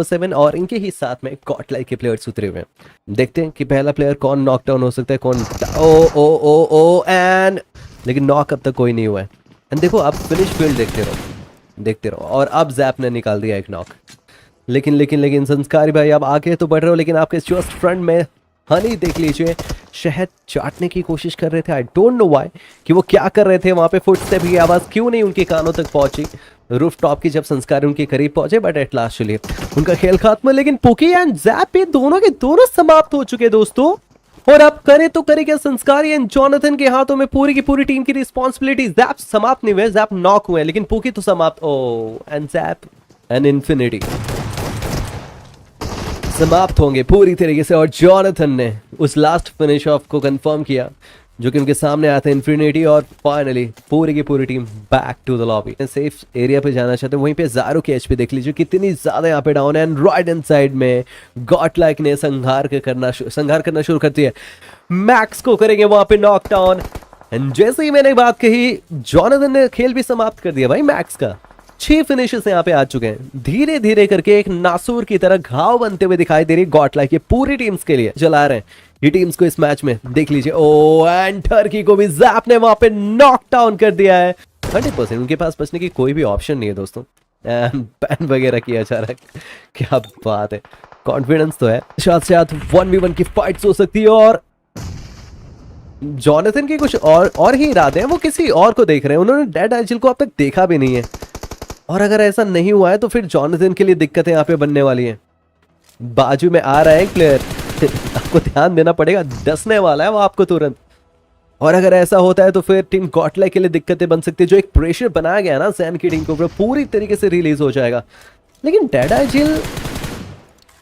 7 और इनके ही साथ में गॉडलाइक के प्लेयर्स उतरे हुए हैं। देखते हैं कि पहला प्लेयर कौन नॉकडाउन हो सकता है, कौन ओ ओ ओ ओ एंड लेकिन नॉक अब तक कोई नहीं हुआ है। एंड देखो अब फिनिश फील्ड देखते रहो और अब जैप ने निकाल दिया एक नॉक। लेकिन संस्कारी भाई अब आगे तो बढ़ रहे हो, लेकिन आपके जस्ट फ्रंट में हनी देख लीजिए शहद चाटने की कोशिश कर रहे थे। आई डोंट नो व्हाई कि वो क्या कर रहे थे वहां पे, फुटस्टेप की आवाज क्यों नहीं उनके कानों तक पहुंची रूफ टॉप की जब संस्कारी उनके करीब पहुंचे, बट एट लास्ट चलिए उनका खेल खत्म। लेकिन पुकी एंड जैप ये दोनों के दोनों समाप्त हो चुके दोस्तों। और अब करे तो करे क्या, संस्कारी एंड जोनाथन के हाथों में पूरी की पूरी टीम की रिस्पॉन्सिबिलिटी। जैप समाप्त नहीं हुए, जैप नॉक हुए, लेकिन पुकी तो समाप्त। ओ एंड जैप एंड इन्फिनिटी समाप्त होंगे पूरी तरीके से। और जोनाथन ने उस लास्ट फिनिश ऑफ को कंफर्म किया जो कि उनके सामने आया था इन्फिनिटी। और फाइनली पूरी की पूरी team back to the lobby, safe area पे जाना चाहते हैं। वहीं पे ज़ारो की एचपी देख लीजिए कितनी ज्यादा यहाँ पे डाउन है। एंड राइट हैंड साइड में गॉडलाइक ने संहार करना शुरू कर दिया। मैक्स को करेंगे वहां पे नॉकडाउन। एंड जैसे ही मैंने बात कही जोनाथन ने खेल भी समाप्त कर दिया भाई। मैक्स का 6 फिनिशेस यहाँ पे आ चुके हैं। धीरे धीरे करके एक नासूर की तरह घाव बनते हुए दिखाई दे रही गॉडलाइक ये पूरी टीम्स के लिए चला रहे हैं ये टीम्स को इस मैच में। देख लीजिए ओ एंड टर्की को भी जैप ने वहां पे नॉक डाउन कर दिया है। 100% उनके पास बचने की कोई भी ऑप्शन नहीं है दोस्तों। बैन वगैरह किया जा रहा है, क्या बात है। कॉन्फिडेंस तो है, साथ 1v1 की फाइट्स हो सकती है। और जोनाथन के कुछ और ही इरादे हैं, वो किसी और को देख रहे हैं। उन्होंने डेड एजिल को अब तक देखा भी नहीं है। और अगर ऐसा नहीं हुआ है तो फिर जोनाथन के लिए दिक्कतें यहाँ पे बनने वाली हैं। बाजू में आ रहा है एक प्लेयर आपको ध्यान देना पड़ेगा, डसने वाला है वो आपको तुरंत। और अगर ऐसा होता है तो फिर टीम गॉडलाइक के लिए दिक्कतें बन सकती है। जो एक प्रेशर बनाया गया ना सैन की टीम के ऊपर पूरी तरीके से रिलीज हो जाएगा। लेकिन डेड एजिल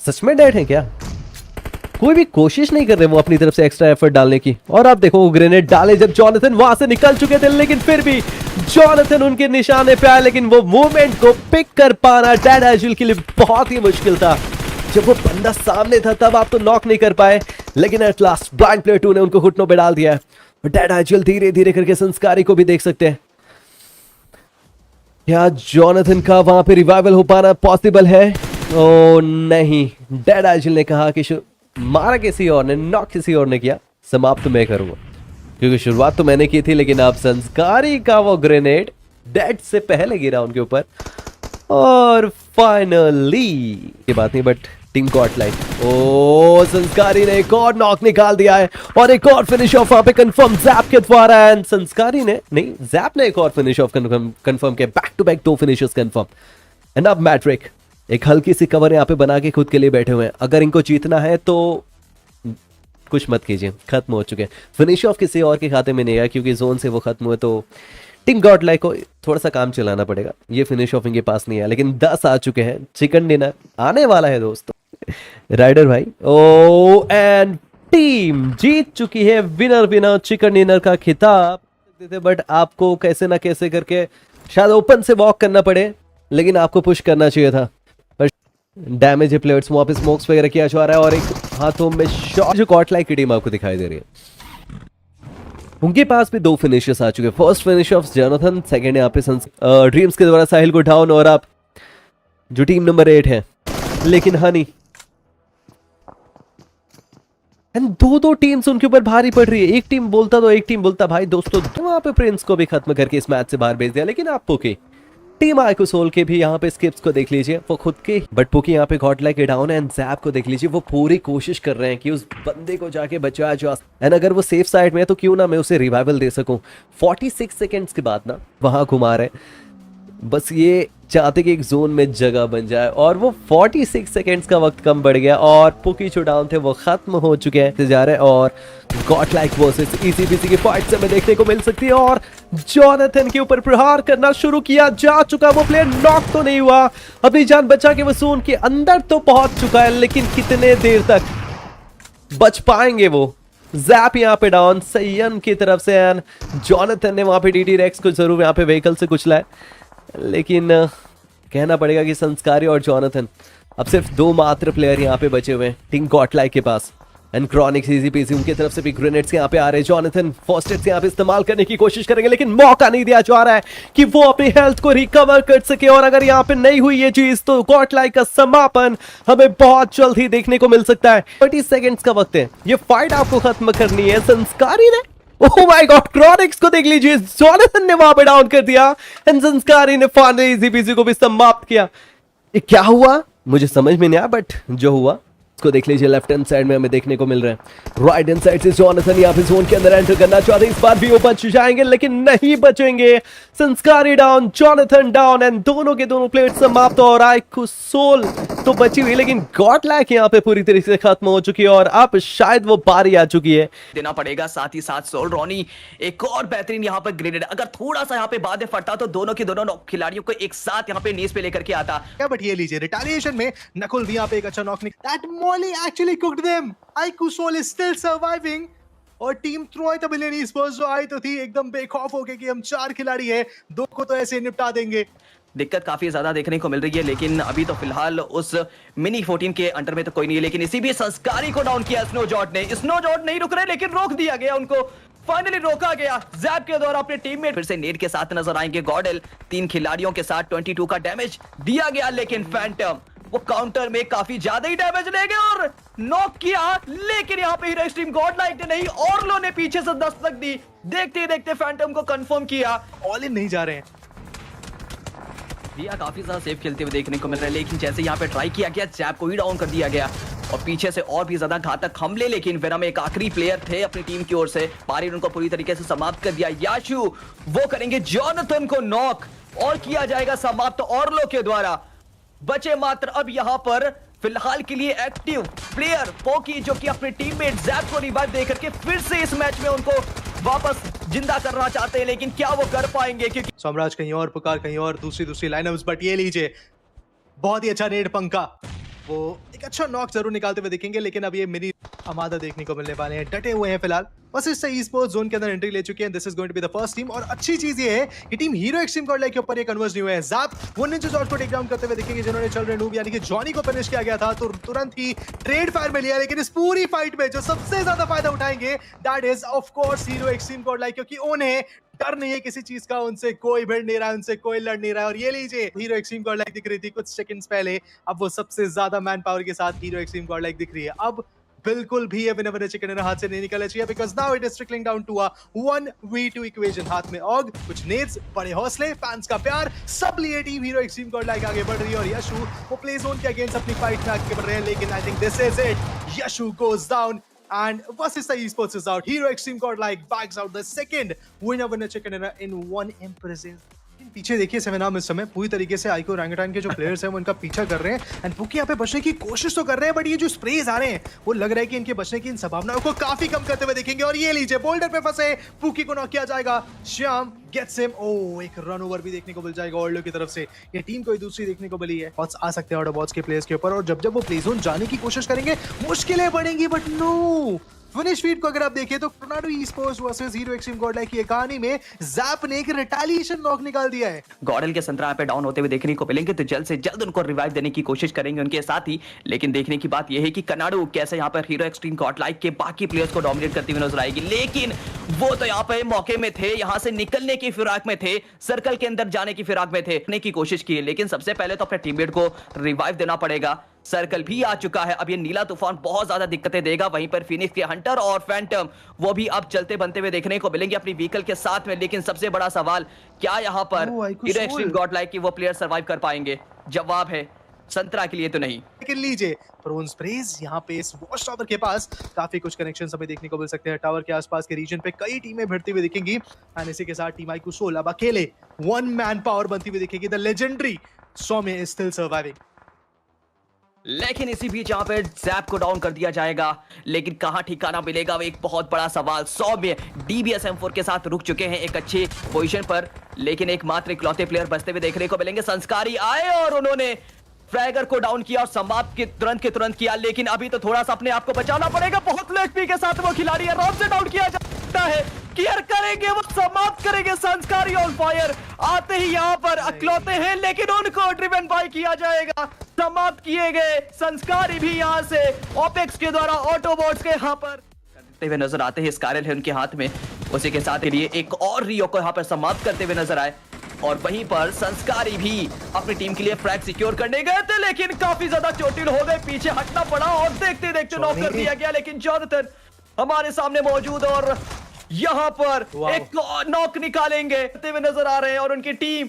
सच में डेड है क्या? कोई भी कोशिश नहीं कर रहे वो अपनी तरफ से एक्स्ट्रा एफर्ट डालने की। और आप देखो ग्रेनेड डाले जब जोनाथन वहां से निकल चुके थे, लेकिन फिर भी जोनाथन उनके निशाने पे आए। लेकिन वो मूवमेंट को पिक कर पाना डेड एजिल के लिए बहुत ही मुश्किल था। जब वो बंदा सामने था तब आप तो नॉक नहीं कर पाए, लेकिन एट लास्ट ब्लाइंड प्लेयर 2 ने उनको घुटनों पे डाल दिया है। डेड एजिल धीरे धीरे करके संस्कारी को भी देख सकते हैं। क्या जोनाथन का वहां पे रिवाइवल हो पाना पॉसिबल है? ओ नहीं, डेड एजिल ने कहा कि मारा किसी और ने, नॉक किसी और ने किया, समाप्त मैं करूंगा। क्योंकि शुरुआत तो मैंने की थी, लेकिन अब संस्कारी का वो ग्रेनेड डेड से पहले गिरा उनके ऊपर। और फाइनली ये बात नहीं, बट टीम गॉडलाइक ओ संस्कारी ने एक और नॉक निकाल दिया है। और एक और फिनिश ऑफ वहां पे कंफर्म जैप के द्वारा। एंड संस्कारी ने नहीं, जैप ने एक और फिनिश ऑफ कंफर्म किया। Back to back 2 finishes confirm. And अब मैट्रिक एक हल्की सी कवर यहाँ पे बना के खुद के लिए बैठे हुए हैं। अगर इनको जीतना है तो कुछ मत कीजिए, खत्म हो चुके हैं। फिनिश ऑफ किसी और के खाते में नहीं आया क्योंकि जोन से वो खत्म हुए, तो टीम गॉडलाइक को थोड़ा सा काम चलाना पड़ेगा। ये फिनिश ऑफ इनके पास नहीं है, लेकिन 10 आ चुके हैं। चिकन डिनर आने वाला है दोस्तों। राइडर भाई ओ एंड टीम जीत चुकी है विनर चिकन डिनर का खिताब। बट आपको कैसे ना कैसे करके शायद ओपन से वॉक करना पड़े, लेकिन आपको पुश करना चाहिए था। डैमेज है प्लेयर्स, वहां पे स्मोक्स वगैरह किया जा रहा है। और एक हाथों में शॉट जो गॉडलाइक की टीम आपको दिखाई दे रही है, उनके पास भी 2 फिनिशेस आ चुके हैं। First finish off Jonathan, second यहाँ पे ड्रीम्स के द्वारा साहिल को डाउन। और आप जो टीम नंबर 8 है, लेकिन हनी एंड दो टीम्स उनके ऊपर भारी पड़ रही है। एक टीम बोलता तो एक टीम बोलता भाई दोस्तों वहां पे प्रिंस को भी खत्म करके इस मैच से बाहर भेज दिया। लेकिन आप पुकी टीम आइकोसोल के भी यहाँ पे स्किप्स को देख लीजिए, वो खुद के बट पुकी यहाँ पे गॉडलाइक के डाउन है। एंड जैप को देख लीजिए, वो पूरी कोशिश कर रहे हैं कि उस बंदे को जाके बचाया जाए। एंड अगर वो सेफ साइड में है तो क्यों ना मैं उसे रिवाइवल दे सकूं। 46 सेकेंड्स के बाद ना वहां घुमा रहे, बस ये चाहते कि एक जोन में जगह बन जाए। और वो 46 सेकेंड्स का वक्त कम बढ़ गया और पुकी जो डाउन थे वो खत्म हो चुके हैं जा रहे हैं। और गॉडलाइक वर्सेस ईसीबीसी की फाइट हमें देखने को मिल सकती है। और जोनाथन के ऊपर प्रहार करना शुरू किया जा चुका। वो प्लेयर नॉक तो नहीं हुआ, अपनी जान बचा के वो जोन के अंदर तो पहुंच चुका है, लेकिन कितने देर तक बच पाएंगे वो। जैप यहाँ पे डाउन सैयन की तरफ से। एंड जोनाथन ने वहां पे डीटी रेक्स को जरूर यहाँ पे व्हीकल से कुचला है, लेकिन कहना पड़ेगा कि संस्कारी और जोनाथन अब सिर्फ 2 मात्र प्लेयर यहाँ पे बचे हुए हैं टीम गॉडलाइक के पास। एंड क्रॉनिक्स इजी पीसी उनकी तरफ से भी ग्रेनेड्स यहाँ पे आ रहे हैं। जॉनथन फर्स्ट एड से यहाँ पे इस्तेमाल करने की कोशिश करेंगे, लेकिन मौका नहीं दिया जा रहा है कि वो अपनी हेल्थ को रिकवर कर सके। और अगर यहाँ पे नहीं हुई ये चीज तो गॉडलाइक का समापन हमें बहुत जल्द ही देखने को मिल सकता है। 30 सेकेंड्स का वक्त है, ये फाइट आपको खत्म करनी है। संस्कारी ने ओह माय गॉड, क्रॉनिक्स को देख लीजिए, जॉनथन ने वहां पे डाउन कर दिया एंड संस्कारी ने फाइनली इजी पीसी को भी समाप्त किया। ये क्या हुआ मुझे समझ में नहीं आया, बट जो हुआ को देख लीजिए। लेफ्ट हैंड साइड में हमें देखने को मिल रहा है। राइट हैंड साइड से जॉनथन यहाँ पे जोन के अंदर एंटर करना चाहते हैं, इस बार भी वो बच जाएंगे लेकिन नहीं बचेंगे। संस्कारी डाउन, जॉनथन डाउन एंड दोनों के दोनों प्लेयर समाप्त। और आइकू सोल तो बची हुई, लेकिन गॉडलैक यहाँ पे पूरी तरीके से खत्म हो चुकी है और अब शायद वो बारी आ चुकी है। देना पड़ेगा। साथ ही साथ सोल रॉनी एक और बेहतरीन यहाँ पर ग्रेनेड, अगर थोड़ा सा यहाँ पे बाद में फटता तो दोनों के दोनों खिलाड़ियों को एक साथ यहाँ पे नीज पे लेकर के आता। बट ये लीजिए रिटेलिएशन में नकुल भी यहाँ पे एक अच्छा knock that Molly actually cooked them. आइकू सोल इज स्टिल सर्वाइविंग और team throw the billion esports जो आई तो थी एकदम बेखौफ होके कि हम 4 खिलाड़ी है, 2 को तो ऐसे निपटा देंगे। दिक्कत काफी ज्यादा देखने को मिल रही है, लेकिन अभी तो फिलहाल उस मिनी 14 के अंडर में तो कोई नहीं है। लेकिन इसी भी संस्कारी को डाउन किया स्नो जॉट ने। स्नो जॉट नहीं रुक रहे लेकिन रोक दिया गया उनको, फाइनली रोका गया जैप के द्वारा अपने टीममेट। फिर से नेट के साथ नजर आएंगे गॉडेल, 3 खिलाड़ियों के साथ 22 का डैमेज दिया गया, लेकिन फैंटम वो काउंटर में काफी ज्यादा ही डैमेज ले गए और नॉक किया। लेकिन यहाँ पे हीरो एक्सट्रीम गॉडलाइक ने नहीं, ऑर्लो ने पीछे से दस्तक दी। देखते ही देखते फैंटम को कंफर्म किया, ऑल इन नहीं जा रहे हैं। दिया काफी ज्यादा सेफ खेलते हुए देखने को मिल रहा है, लेकिन जैसे यहाँ पे ट्राई किया गया जैप को ही डाउन कर दिया गया और पीछे से और भी ज्यादा घातक हमले। लेकिन वेनम एक आखिरी प्लेयर थे अपनी टीम की ओर से, पारी उनको पूरी तरीके से समाप्त कर दिया। याशु वो करेंगे जॉनथन को नॉक और किया जाएगा समाप्त ऑर्लो के द्वारा। बचे मात्र अब यहां पर फिलहाल के लिए एक्टिव प्लेयर पोकी, जो कि अपने टीममेट जैप को रिवाइव देकर के फिर से इस मैच में उनको वापस जिंदा करना चाहते हैं, लेकिन क्या वो कर पाएंगे? क्योंकि सम्राट कहीं और, पुकार कहीं और, दूसरी लाइनअप्स। बट ये लीजिए बहुत ही अच्छा नेड पंखा, वो एक अच्छा नॉक जरूर निकालते हुए दिखेंगे, लेकिन अब ये मिनी अमादा देखने को मिलने वाले हैं। डटे हुए हैं फिलहाल, बस इससे ई स्पोर्ट्स जोन के अंदर एंट्री ले चुके हैं। This is going to be the first team. और अच्छी चीज ये है कि टीम हीरो एक्सट्रीम गॉडलाइक के ऊपर ये कन्वर्ज नहीं हुए हैं। ज़ैप वो निंजा जॉर्ज को टेक डाउन करते हुए दिखेंगे, जिन्होंने चल रहे नूब यानी कि जॉनी को फिनिश किया गया था, तो तुरंत ही ट्रेड फायर में लिया। लेकिन इस पूरी फाइट में जो सबसे ज्यादा फायदा उठाएंगे that is of course hero extreme Godlike, क्योंकि उन्हें डर नहीं है किसी चीज का, उनसे कोई भिड़ नहीं रहा है, उनसे कोई लड़ नहीं रहा है। और ये लीजिए हीरो एक्सट्रीम गॉडलाइक दिख रही थी कुछ सेकंड्स पहले, अब वो सबसे ज्यादा मैन पावर के साथ हीरो एक्सट्रीम गॉडलाइक दिख रही है। अब बिल्कुल भी ये विनर चिकन डिनर हाथ से नहीं निकलना चाहिए, because now it is trickling down to a 1v2 equation. हाथ में ऑग, कुछ नेट्स, बड़े हौसले, फैंस का प्यार, सब लिए टीम हीरो एक्सट्रीम गॉडलाइक आगे बढ़ रही है। और यशु वो प्ले जोन के अगेंस्ट अपनी फाइट में आगे बढ़ रहे हैं, लेकिन I think this is it. Yashu goes down and versus the esports is out. Hero Extreme Godlike bags out the second winner chicken dinner in one impressive. पीछे देखिए सेवेनाम इस समय पूरी तरीके से आइको रैंगटान के जो प्लेयर्स हैं वो इनका पीछा कर रहे हैं एंड पुकी यहाँ पे बचने की कोशिश तो कर रहे हैं, बट ये जो स्प्रेज आ रहे हैं वो लग रहा है कि इनके बचने की इन संभावनाओं को काफी कम करते हुए देखेंगे। और ये लीजिए बोल्डर पे फंसे पुकी को नॉक किया जाएगा। Shyam gets him. ओह, एक रन ओवर भी देखने को मिल जाएगा ऑर्लो की तरफ से। ये टीम कोई दूसरी देखने को मिली है। बॉट्स आ सकते हैं ऑटोबॉट्स के प्लेयर्स के ऊपर, और जब वो प्ले जोन जाने की कोशिश करेंगे मुश्किलें बढ़ेंगी, बट नो फिनिश फीड को अगर आप देखिए तो tornado esports versus hero extreme Godlike की कहानी में ज़ैप ने एक रिटेलिएशन नॉक निकाल दिया है। गॉडल के संतरा पे डाउन होते हुए देखने को मिलेंगे, तो जल्द से जल्द उनको रिवाइव देने की कोशिश करेंगे उनके साथ ही। लेकिन देखने की बात यह है कि कनाडो कैसे यहाँ पर हीरो एक्सट्रीम गॉडलाइक के बाकी प्लेयर्स को डोमिनेट करती हुई नजर आएगी। लेकिन वो तो यहाँ पे मौके में थे, यहाँ से निकलने की फिराक में थे, सर्कल के अंदर जाने की फिराक में थे, की कोशिश की। लेकिन सबसे पहले तो अपने टीममेट को रिवाइव देना पड़ेगा। सर्कल भी आ चुका है, अब ये नीला तूफान बहुत ज्यादा दिक्कतें देगा। वहीं पर फिनिक्स के हंटर और फैंटम वो भी अब चलते बनते हुए देखने को मिलेंगे अपनी व्हीकल के साथ में। लेकिन सबसे बड़ा सवाल, क्या यहाँ पर हीरो एक्सट्रीम गॉडलाइक की वो प्लेयर सर्वाइव कर पाएंगे? जवाब है संतरा के लिए तो नहीं। लेकिन लीजिए प्रोन स्प्रेज यहाँ पे इस वॉच टावर के पास काफी कुछ कनेक्शन हमें देखने को मिल सकते हैं। टावर के आसपास के रीजन पे कई टीमें भिड़ती हुई दिखेंगी एंड इसी के साथ टीम आइकू सोल अब अकेले वन मैन पावर बनती हुई दिखेगी। The legendary Saumya is still surviving. लेकिन इसी बीच यहाँ पे ज़ैप को डाउन कर दिया जाएगा, लेकिन कहां ठिकाना मिलेगा वो एक बहुत बड़ा सवाल। सौम्य DBS M4 के साथ रुक चुके हैं एक अच्छी पोजीशन पर, लेकिन एकमात्र इकलौते प्लेयर बचते हुए देखने को मिलेंगे। संस्कारी आए और उन्होंने फ्रैगर को डाउन किया और समाप्त के तुरंत किया। लेकिन अभी तो थोड़ा सा अपने आप को बचाना पड़ेगा। बहुत लो एचपी के साथ वो खिलाड़ी आराम से डाउन किया जाता है। केयर करेंगे, वो समाप्त करेंगे संस्कारी ऑन फायर। आते ही यहाँ पर अकलौते हैं, लेकिन उनको ड्रिवन बाय किया जाएगा। समाप्त किए गए संस्कारी भी यहाँ से ओपेक्स के द्वारा ऑटोबॉट्स के यहाँ पर करते हुए नजर आते हैं। स्कारल है उनके हाथ में, उसी के साथ के लिए एक और रियो को यहाँ पर समाप्त करते हुए नजर आए। और वहीं पर संस्कारी भी अपनी टीम के लिए फ्लैग सिक्योर करने गए थे, लेकिन काफी ज्यादा चोटिल हो गए, पीछे हटना पड़ा और देखते देखते नॉक कर दिया गया। लेकिन जॉनथन हमारे सामने मौजूद और यहाँ पर एक नॉक निकालेंगे हुए नजर आ रहे हैं। और उनकी टीम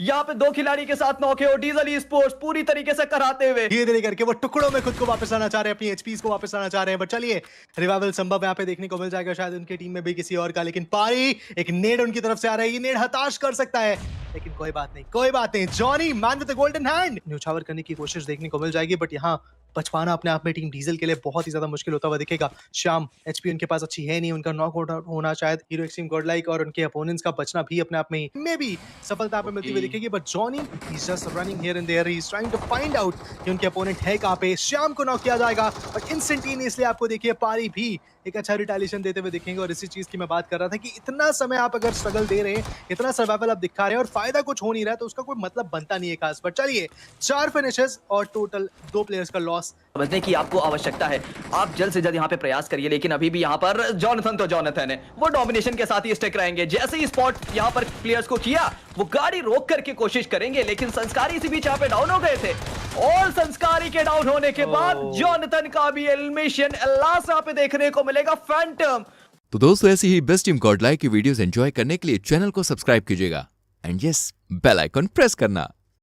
यहाँ पे 2 खिलाड़ी के साथ नॉक है और डीजल ई स्पोर्ट्स पूरी तरीके से कराते हुए धीरे धीरे करके वो टुकड़ों में खुद को वापस लाना चाह रहे हैं, अपनी एचपीज को वापस लाना चाह रहे हैं। बट चलिए, रिवाइवल संभव यहाँ पे देखने को मिल जाएगा, शायद उनकी टीम में भी किसी और का। लेकिन पारी एक नेड उनकी तरफ से आ रहा है, ये नेड हताश कर सकता है, लेकिन कोई बात नहीं, कोई बात नहीं। Johnny man with the golden hand न्यौछावर करने की कोशिश देखने को मिल जाएगी, बट यहाँ बचपाना अपने आप में टीम डीजल के लिए बहुत ही ज्यादा मुश्किल होता हुआ दिखेगा। श्याम एचपी उनके पास अच्छी है नहीं, उनका नॉक आउट होना शायद हीरो एक्सट्रीम गॉडलाइक और उनके अपोनेंट्स का बचना भी अपने आप में मे बी सफलता पे मिलती हुई दिखेगी। But Johnny he is just running here and there, he is trying to find out कि उनके अपोनेंट है कहां पे। श्याम को नॉक किया जाएगा, बट इंस्टेंटेनियसली आपको देखिए पारी भी एक अच्छा रिटेलिएशन देते हुए दिखेंगे। और इसी चीज की मैं बात कर रहा था कि इतना समय आप अगर स्ट्रगल दे रहे हैं, इतना सर्वाइवल आप दिखा रहे हैं और फायदा कुछ हो नहीं रहा है, तो उसका कोई मतलब बनता नहीं है खास। बट चलिए, 4 फिनिशेस और टोटल 2 प्लेयर्स का लॉस समझने की आपको आवश्यकता है। आप जल्द से जल्द यहाँ पे प्रयास करिए, लेकिन अभी भी यहाँ पर जॉनथन तो जॉनथन है, वो डोमिनेशन के साथ ही स्टिक रहेंगे। जैसे ही स्पॉट यहाँ पर प्लेयर्स को किया, वो गाड़ी रोक करके कोशिश करेंगे, लेकिन संस्कारी इसी बीच यहाँ पे डाउन हो गए थे। और संस्कारी के डाउन होने के बाद जॉनथन का भी एलिमिनेशन लास्ट यहाँ पे देखने को मिलेगा। फैंटम तो दोस्तों, ऐसी ही बेस्ट टीम गॉडलाइक की वीडियोस एंजॉय करने के लिए चैनल को सब्सक्राइब कीजिएगा and yes, bell icon press करना।